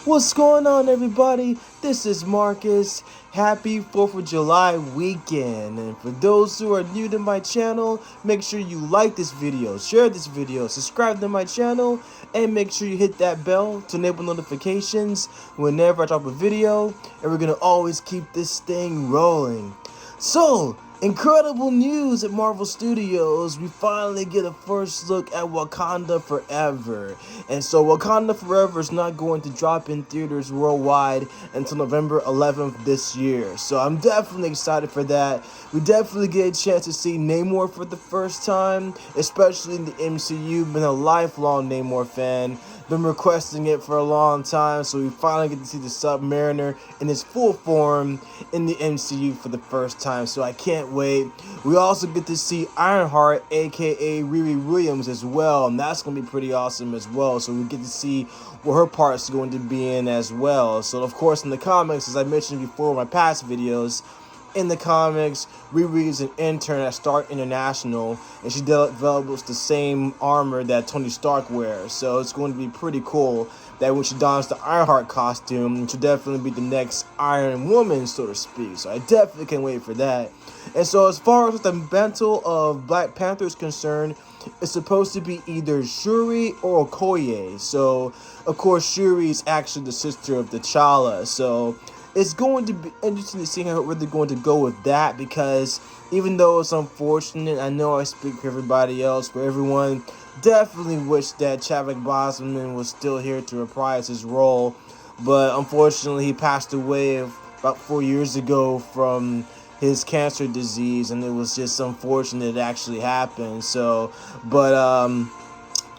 What's going on, everybody? This is Marcus. Happy 4th of July weekend. And for those who are new to my channel, make sure you like this video, share this video, subscribe to my channel, and make sure you hit that bell to enable notifications whenever I drop a video. And we're going to always keep this thing rolling. So, incredible news at Marvel Studios. We finally get a first look at Wakanda Forever. And so Wakanda Forever is not going to drop in theaters worldwide until November 11th this year. So I'm definitely excited for that. We definitely get a chance to see Namor for the first time, especially in the MCU. Been a lifelong Namor fan. Been requesting it for a long time, so we finally get to see the Submariner in his full form in the MCU for the first time, so I can't wait. We also get to see Ironheart, aka Riri Williams, as well, and that's going to be pretty awesome as well, so we get to see what her part's going to be in as well. So, of course, in the comics, as I mentioned before in my past videos, in the comics, Riri is an intern at Stark International, and she develops the same armor that Tony Stark wears. So it's going to be pretty cool that when she dons the Ironheart costume, she'll definitely be the next Iron Woman, so to speak. So I definitely can't wait for that. And so as far as the mantle of Black Panther is concerned, it's supposed to be either Shuri or Okoye. So, of course, Shuri is actually the sister of T'Challa. So it's going to be interesting to see how they're going to go with that, because even though it's unfortunate, I know I speak for everybody else, but everyone definitely wish that Chadwick Boseman was still here to reprise his role. But unfortunately, he passed away about 4 years ago from his cancer disease, and it was just unfortunate it actually happened. So, but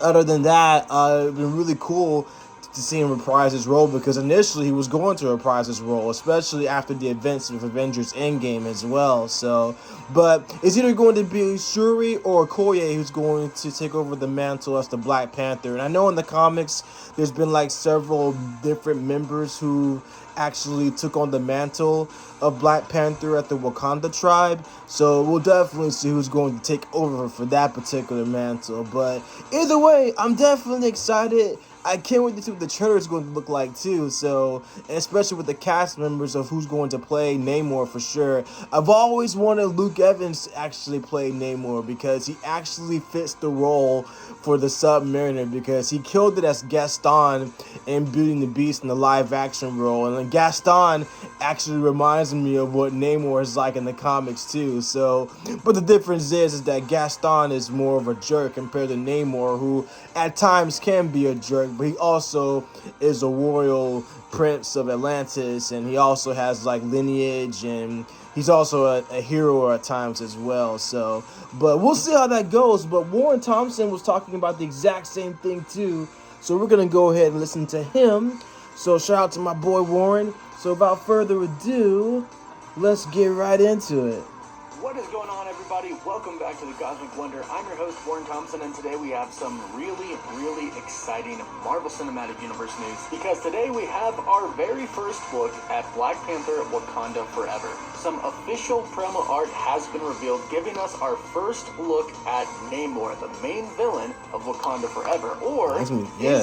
other than that, it's been really cool to see him reprise his role, because initially he was going to reprise his role, especially after the events of Avengers Endgame as well. So, but it's either going to be Shuri or Okoye who's going to take over the mantle as the Black Panther. And I know in the comics there's been like several different members who actually took on the mantle of Black Panther at the Wakanda tribe, so we'll definitely see who's going to take over for that particular mantle. But either way, I'm definitely excited. I can't wait to see what the trailer is going to look like too. So, especially with the cast members of who's going to play Namor for sure. I've always wanted Luke Evans to actually play Namor, because he actually fits the role for the Submariner, because he killed it as Gaston in Beauty and the Beast in the live action role. And then Gaston actually reminds me of what Namor is like in the comics too. So, but the difference is that Gaston is more of a jerk compared to Namor, who at times can be a jerk, but he also is a royal Prince of Atlantis, and he also has like lineage, and he's also a hero at times as well. So, but we'll see how that goes. But Warren Thompson was talking about the exact same thing too, so we're gonna go ahead and listen to him. So shout out to my boy Warren. So without further ado, let's get right into it. What is going on, everybody? Welcome back to the Cosmic Wonder. I'm your host, Warren Thompson, and today we have some really exciting Marvel Cinematic Universe news, because today we have our very first look at Black Panther Wakanda Forever. Some official promo art has been revealed, giving us our first look at Namor, the main villain of Wakanda Forever. Or is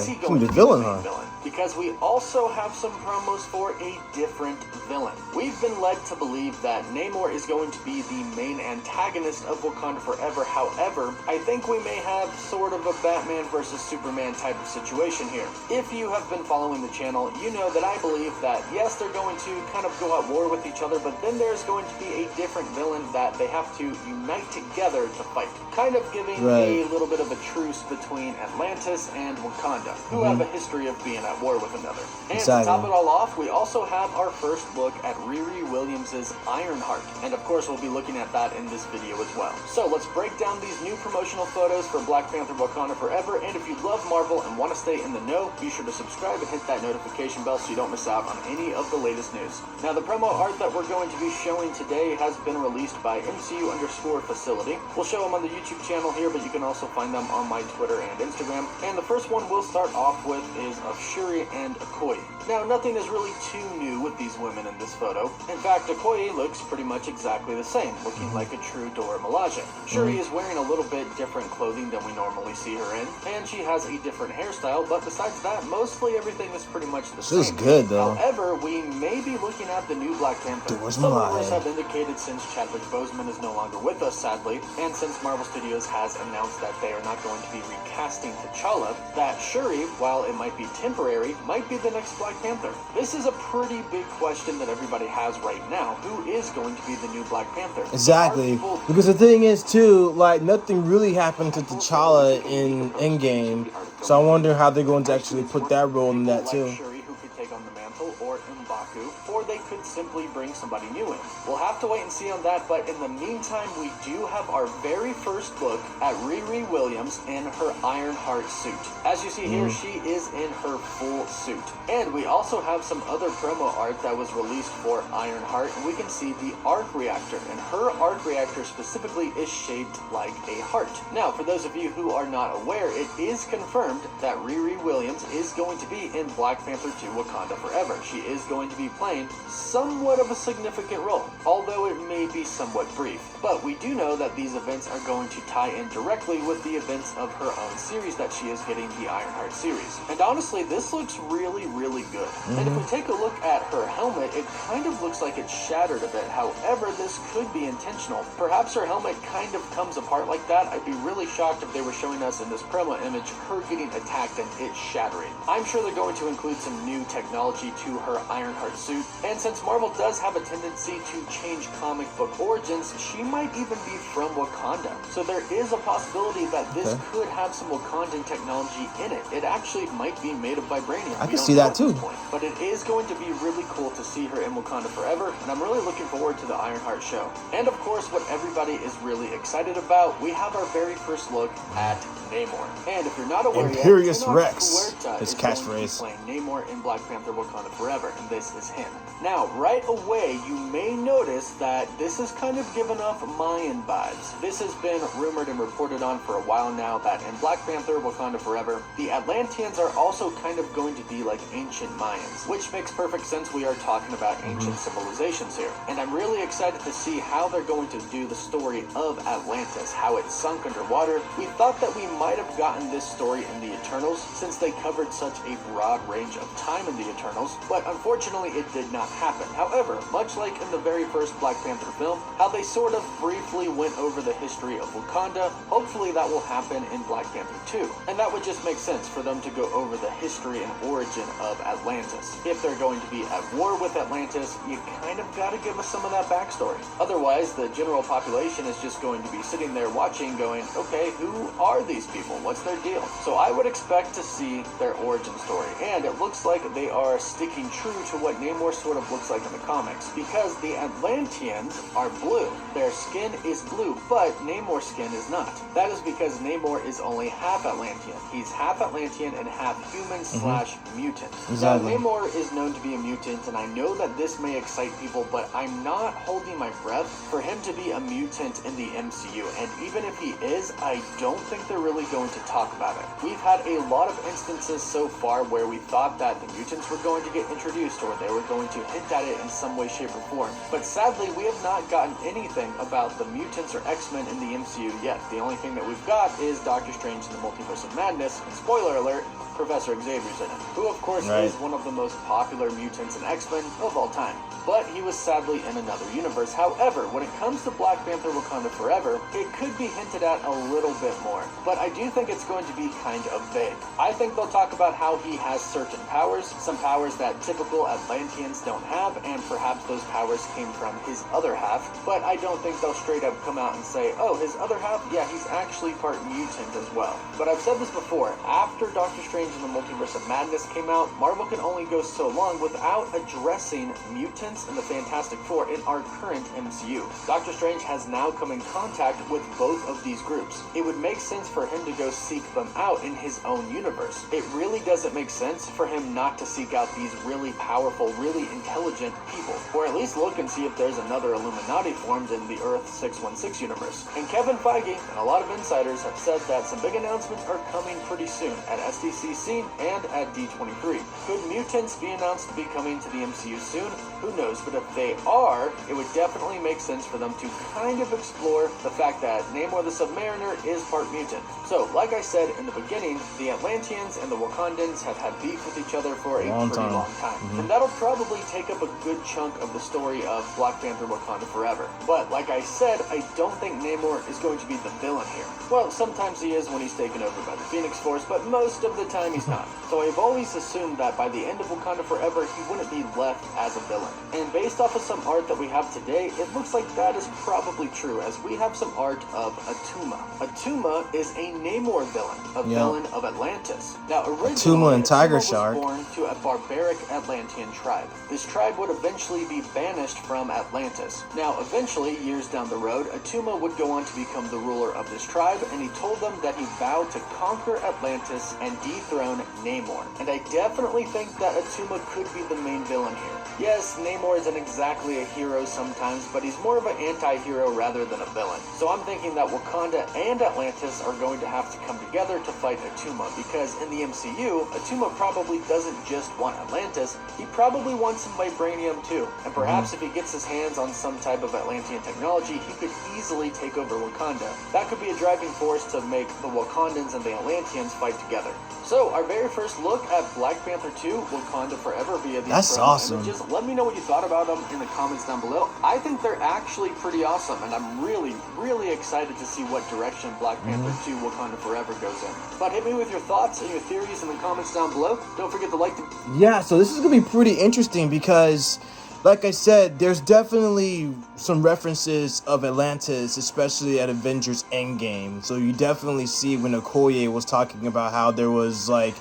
he going to be the main villain? Because we also have some promos for a different villain. We've been led to believe that Namor is going to be the main antagonist of Wakanda Forever. However, I think we may have sort of a Batman versus Superman type of situation here. If you have been following the channel, you know that I believe that yes, they're going to kind of go at war with each other, but then there's going to be a different villain that they have to unite together to fight. Kind of giving a little bit of a truce between Atlantis and Wakanda, who have a history of being at war with another. And to top it all off, we also have our first look at Riri Williams' Ironheart. And of course, we'll be looking at that in this video as well. So let's break down these new promotional photos for Black Panther Wakanda Forever. And if you love Marvel and want to stay in the know, be sure to subscribe and hit that notification bell so you don't miss out on any of the latest news. Now, the promo art that we're going to be showing today has been released by MCU_facility. We'll show them on the YouTube channel here, but you can also find them on my Twitter and Instagram. And the first one we'll start off with is of Shuri and Okoye. Now, nothing is really too new with these women in this photo. In fact, Okoye looks pretty much exactly the same. looking like a true Dora Milaje. Shuri is wearing a little bit different clothing than we normally see her in, and she has a different hairstyle, but besides that, mostly everything is pretty much the same. She looks good, though. However, we may be looking at the new Black Panther. Some rumors have indicated since Chadwick Boseman is no longer with us, sadly, and since Marvel Studios has announced that they are not going to be recasting T'Challa, that Shuri, while it might be temporary, might be the next Black Panther. This is a pretty big question that everybody has right now. Who is going to be the new Black Panther? Exactly. Because the thing is, too, like, nothing really happened to T'Challa in Endgame, so I wonder how they're going to actually put that role in that, too. Who could take on the mantle, or M'Baku, or they could simply bring somebody new in. We'll have to wait and see on that, but in the meantime, we do have our very first look at Riri Williams in her Ironheart suit. As you see here, she is in her full suit. And we also have some other promo art that was released for Ironheart, and we can see the arc reactor, and her arc reactor specifically is shaped like a heart. Now, for those of you who are not aware, it is confirmed that Riri Williams is going to be in Black Panther 2 Wakanda Forever. She is going to be playing somewhat of a significant role, although it may be somewhat brief. But we do know that these events are going to tie in directly with the events of her own series that she is getting, the Ironheart series. And honestly, this looks really, really good. And if we take a look at her helmet, it kind of looks like it's shattered a bit. However, this could be intentional. Perhaps her helmet kind of comes apart like that. I'd be really shocked if they were showing us in this promo image her getting attacked and it shattering. I'm sure they're going to include some new technology to her Ironheart suit, and since Marvel does have a tendency to change comic book origins, she might even be from Wakanda. So there is a possibility that this could have some Wakandan technology in it. It actually might be made of vibranium. I can see that too. But it is going to be really cool to see her in Wakanda Forever, and I'm really looking forward to the Ironheart show. And of course, what everybody is really excited about, we have our very first look at Namor. And if you're not aware Imperious yet, Rex, his catchphrase, playing Namor in Black Panther Wakanda Forever, and this is him. Now, right away, you may notice that this is kind of giving off Mayan vibes. This has been rumored and reported on for a while now that in Black Panther Wakanda Forever, the Atlanteans are also kind of going to be like ancient Mayans, which makes perfect sense. We are talking about ancient civilizations here. And I'm really excited to see how they're going to do the story of Atlantis, how it sunk underwater. We thought that we might have gotten this story in the Eternals, since they covered such a broad range of time in the Eternals, but unfortunately it did not happen. However, much like in the very first Black Panther film, how they sort of briefly went over the history of Wakanda, hopefully that will happen in Black Panther 2. And that would just make sense for them to go over the history and origin of Atlantis. If they're going to be at war with Atlantis, you kind of gotta give us some of that backstory. Otherwise, the general population is just going to be sitting there watching going, okay, who are these people? What's their deal? So I would expect to see their origin story. And it looks like they are sticking true to what Namor sort of looks like in the comics, because the Atlanteans are blue. Their skin is blue, but Namor's skin is not. That is because Namor is only half Atlantean. He's half Atlantean and half human slash mutant. Exactly. Now, Namor is known to be a mutant, and I know that this may excite people, but I'm not holding my breath for him to be a mutant in the MCU. And even if he is, I don't think they're really going to talk about it. We've had a lot of instances so far where we thought that the mutants were going to get introduced, or they were going to hint at it in some way, shape, or form. But sadly, we have not gotten anything about the mutants or X-Men in the MCU yet. The only thing that we've got is Doctor Strange in the Multiverse of Madness, and spoiler alert, Professor Xavier's in it, who of course is one of the most popular mutants in X-Men of all time. But he was sadly in another universe. However, when it comes to Black Panther Wakanda Forever, it could be hinted at a little bit more. But I do think it's going to be kind of vague. I think they'll talk about how he has certain powers, some powers that typical Atlanteans don't have, and perhaps those powers came from his other half. But I don't think they'll straight up come out and say, oh, his other half, yeah, he's actually part mutant as well. But I've said this before, after Doctor Strange in the Multiverse of Madness came out, Marvel can only go so long without addressing mutants and the Fantastic Four in our current MCU. Doctor Strange has now come in contact with both of these groups. It would make sense for him to go seek them out in his own universe. It really doesn't make sense for him not to seek out these really powerful, really intelligent people, or at least look and see if there's another Illuminati formed in the Earth 616 universe. And Kevin Feige and a lot of insiders have said that some big announcements are coming pretty soon at SDC DC and at D23. Could mutants be announced to be coming to the MCU soon? Who knows, but if they are, it would definitely make sense for them to kind of explore the fact that Namor the Submariner is part mutant. So, like I said in the beginning, the Atlanteans and the Wakandans have had beef with each other for a pretty long time. And that'll probably take up a good chunk of the story of Black Panther Wakanda Forever. But, like I said, I don't think Namor is going to be the villain here. Well, sometimes he is when he's taken over by the Phoenix Force, but most of the time he's not. So I've always assumed that by the end of Wakanda Forever, he wouldn't be left as a villain. And based off of some art that we have today, it looks like that is probably true, as we have some art of Atuma. Atuma is a Namor villain, a villain of Atlantis. Now, originally, Atuma and Tiger was Shark born to a barbaric Atlantean tribe. This tribe would eventually be banished from Atlantis. Now, eventually, years down the road, Atuma would go on to become the ruler of this tribe, and he told them that he vowed to conquer Atlantis and dethrone Namor. And I definitely think that Atuma could be the main villain here. Yes, Namor isn't exactly a hero sometimes, but he's more of an anti-hero rather than a villain. So I'm thinking that Wakanda and Atlantis are going to have to come together to fight Atuma, because in the MCU, Atuma probably doesn't just want Atlantis, he probably wants some vibranium too. And perhaps if he gets his hands on some type of Atlantean technology, he could easily take over Wakanda. That could be a driving force to make the Wakandans and the Atlanteans fight together. So, our very first look at Black Panther 2, Wakanda Forever via these awesome. images. Let me know what you thought about them in the comments down below. I think they're actually pretty awesome, and I'm really, really excited to see what direction Black Panther 2, Wakanda Forever goes in. But hit me with your thoughts and your theories in the comments down below. Don't forget to like the... Yeah, so this is going to be pretty interesting because, like I said, there's definitely some references of Atlantis, especially at Avengers Endgame. So you definitely see when Okoye was talking about how there was like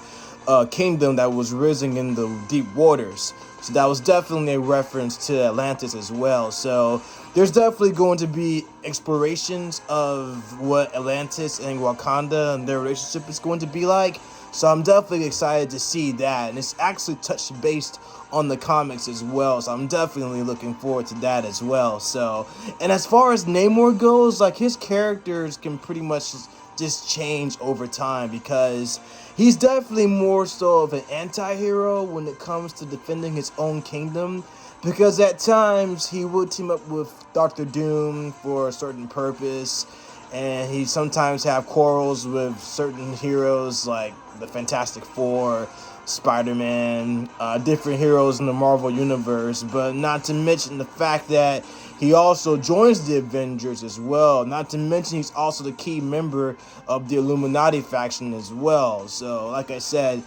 a kingdom that was risen in the deep waters. So that was definitely a reference to Atlantis as well. So there's definitely going to be explorations of what Atlantis and Wakanda and their relationship is going to be like. So I'm definitely excited to see that. And it's actually touched based on the comics as well. So I'm definitely looking forward to that as well. So, and as far as Namor goes, like his characters can pretty much just change over time because he's definitely more so of an anti-hero when it comes to defending his own kingdom. Because at times he would team up with Dr. Doom for a certain purpose. And he sometimes have quarrels with certain heroes like the Fantastic Four, Spider-Man, different heroes in the Marvel Universe. But not to mention the fact that he also joins the Avengers as well. Not to mention he's also the key member of the Illuminati faction as well. So, like I said,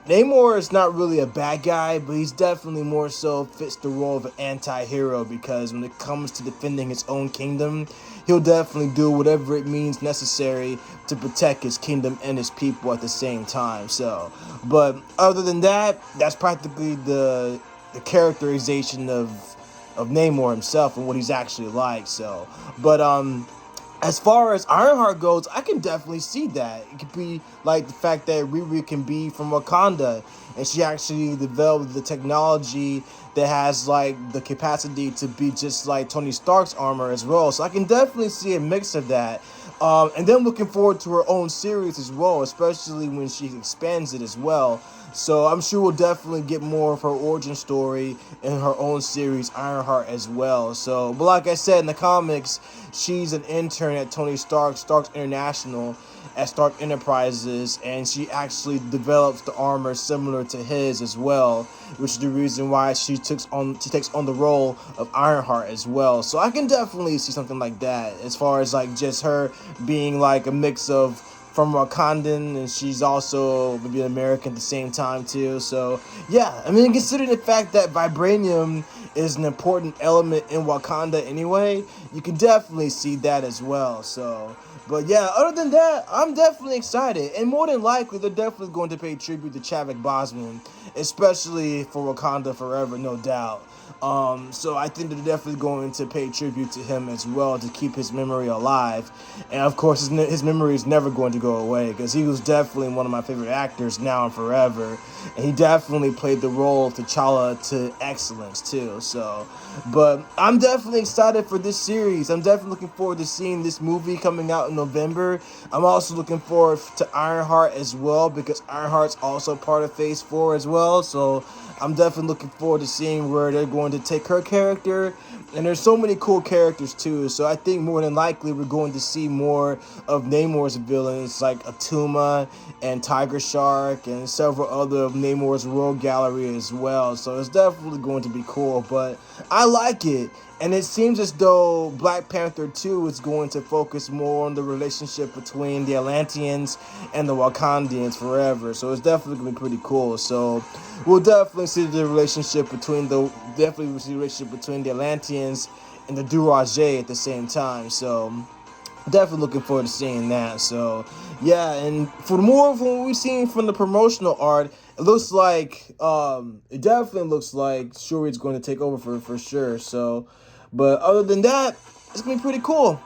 Namor is not really a bad guy, but he's definitely more so fits the role of an anti-hero because when it comes to defending his own kingdom, he'll definitely do whatever it means necessary to protect his kingdom and his people at the same time. So, but other than that, that's practically the characterization of Namor himself and what he's actually like. So, but as far as Ironheart goes, I can definitely see that. It could be like the fact that Riri can be from Wakanda, and she actually developed the technology that has like the capacity to be just like Tony Stark's armor as well. So I can definitely see a mix of that. And then looking forward to her own series as well, especially when she expands it as well. So I'm sure we'll definitely get more of her origin story in her own series, Ironheart, as well. So, but like I said in the comics, she's an intern at Tony Stark's International, at Stark Enterprises, and she actually develops the armor similar to his as well, which is the reason why she takes on the role of Ironheart as well. So I can definitely see something like that, as far as like just her being like a mix of from Wakandan, and she's also maybe an American at the same time too. So yeah, I mean, considering the fact that vibranium is an important element in Wakanda anyway, you can definitely see that as well. So, but yeah, other than that, I'm definitely excited, and more than likely they're definitely going to pay tribute to Chadwick Boseman especially for Wakanda Forever, no doubt. So I think they're definitely going to pay tribute to him as well to keep his memory alive. And of course, his memory is never going to go away because he was definitely one of my favorite actors now and forever. And he definitely played the role of T'Challa to excellence too. So, but I'm definitely excited for this series. I'm definitely looking forward to seeing this movie coming out in November. I'm also looking forward to Ironheart as well because Ironheart's also part of Phase 4 as well. So I'm definitely looking forward to seeing where they're going to take her character. And there's so many cool characters too. So I think more than likely we're going to see more of Namor's villains like Atuma and Tiger Shark and several other of Namor's Rogue Gallery as well. So it's definitely going to be cool. But I like it. And it seems as though Black Panther 2 is going to focus more on the relationship between the Atlanteans and the Wakandians forever. So it's definitely going to be pretty cool. So we'll definitely see the relationship between the Atlanteans and the Dora Milaje at the same time. So definitely looking forward to seeing that. So yeah, and for more of what we've seen from the promotional art, it looks like it definitely looks like Shuri's going to take over for sure. So, but other than that, it's gonna be pretty cool.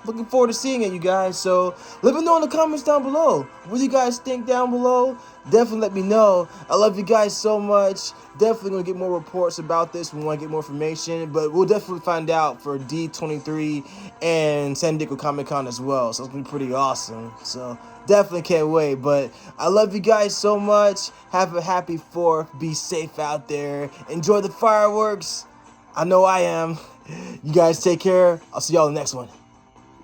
Looking forward to seeing it, you guys. So let me know in the comments down below. What do you guys think down below? Definitely let me know. I love you guys so much. Definitely going to get more reports about this. We want to get more information. But we'll definitely find out for D23 and San Diego Comic-Con as well. So it's going to be pretty awesome. So definitely can't wait. But I love you guys so much. Have a happy 4th. Be safe out there. Enjoy the fireworks. I know I am. You guys take care. I'll see y'all in the next one.